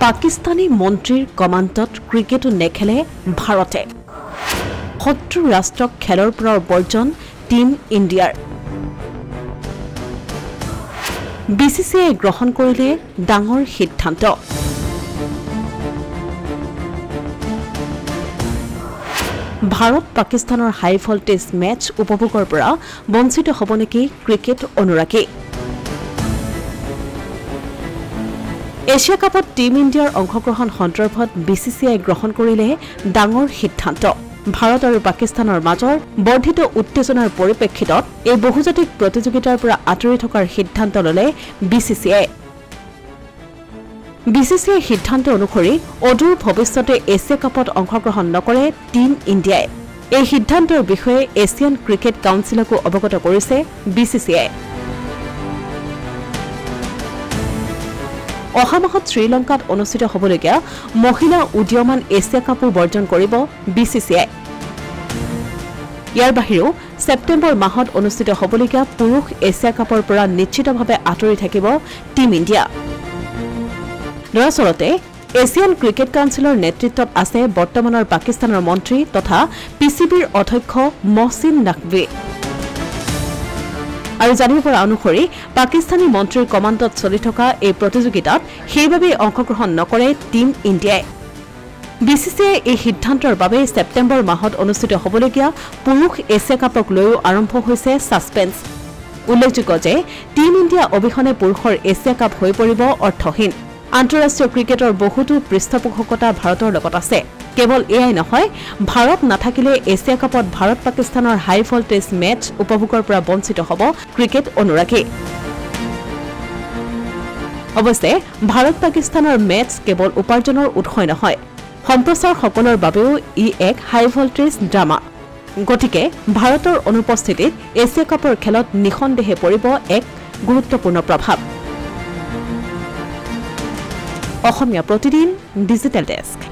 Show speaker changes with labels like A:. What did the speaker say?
A: পাকিস্তানী মন্ত্ৰীৰ কমাণ্ডত ক্ৰিকেটো নেখেলে ভাৰতে শত্ৰু ৰাষ্ট্ৰক খেলৰ পৰা বৰ্জন টিম ইণ্ডিয়াৰ বিসিসিআই গ্ৰহণ কৰিলে ডাঙৰ সিদ্ধান্ত ভাৰত পাকিস্তানৰ হাই ভল্টেজ মেচ উপভোগৰ পৰা বঞ্চিত হ'ব নেকি ক্ৰিকেট অনুৰাগী এছিয়া কাপত টিম ইণ্ডিয়াৰ অংশগ্ৰহণ সন্দৰ্ভত বিসিসিআই গ্ৰহণ কৰিলে ডাঙৰ সিদ্ধান্ত ভাৰত আৰু পাকিস্তানৰ মাজৰ বৰ্ধিত উত্তেজনাৰ পৰিপ্ৰেক্ষিতত এই বহুজাতিক প্ৰতিযোগিতাৰ পৰা আঁতৰি থকাৰ সিদ্ধান্ত ললে বিসিসিআই সিদ্ধান্ত অনুসৰি অদূৰ ভৱিষ্যতে এছিয়া কাপত অংশগ্ৰহণ নকৰে টিম ইণ্ডিয়াই এই সিদ্ধান্তৰ বিষয়ে এছিয়ান ক্ৰিকেট কাউন্সিলকো অৱগত কৰিছে বিসিসিআই অহা মাহত শ্ৰীলংকাত অনুষ্ঠিত হ'বলগীয়া মহিলা উদীয়মান এছিয়া কাপো বৰ্জন কৰিব বিসিসিআই ইয়াৰ বাহিৰেও ছেপ্টেম্বৰ মাহত অনুষ্ঠিত হ'বলগীয়া পুৰুষ এছিয়া কাপৰ পৰা নিশ্চিতভাৱে আঁতৰি থাকিব টিম ইণ্ডিয়া দৰাচলতে এছিয়ান ক্ৰিকেট কাউন্সিলৰ নেতৃত্বত আছে বৰ্তমানৰ পাকিস্তানৰ মন্ত্ৰী তথা পিচিবিৰ অধ্যক্ষ মহচিন নাকভী আৰু জানিব পৰা অনুসৰি পাকিস্তানী মন্ত্ৰীৰ কমাণ্ডত চলি থকা এই প্ৰতিযোগিতাত সেইবাবে অংশগ্ৰহণ নকৰে টিম ইণ্ডিয়াই বিসিসিআই এই সিদ্ধান্তৰ বাবে ছেপ্টেম্বৰ মাহত অনুষ্ঠিত হ'বলগীয়া পুৰুষ এছিয়া কাপক লৈও আৰম্ভ হৈছে ছাছপেন্স উল্লেখযোগ্য যে টিম ইণ্ডিয়া অবিহনে পুৰুষৰ এছিয়া কাপ হৈ পৰিব অৰ্থহীন আন্তঃৰাষ্ট্ৰীয় ক্ৰিকেটৰ বহুতো পৃষ্ঠপোষকতা ভাৰতৰ লগত আছে কেৱল এয়াই নহয় ভাৰত নাথাকিলে এছিয়া কাপত ভাৰত পাকিস্তানৰ হাই ভল্টেজ মেচ উপভোগৰ পৰা বঞ্চিত হ'ব ক্ৰিকেট অনুৰাগী অৱশ্যে ভাৰত পাকিস্তানৰ মেচ কেৱল উপাৰ্জনৰ উৎসই নহয় সম্প্ৰচাৰ সকলৰ বাবেও ই এক হাই ভল্টেজ ড্ৰামা গতিকে ভাৰতৰ অনুপস্থিতিত এছিয়া কাপৰ খেলত নিঃসন্দেহে পৰিব এক গুৰুত্বপূৰ্ণ প্ৰভাৱ অসমীয়া প্ৰতিদিন ডিজিটেল ডেস্ক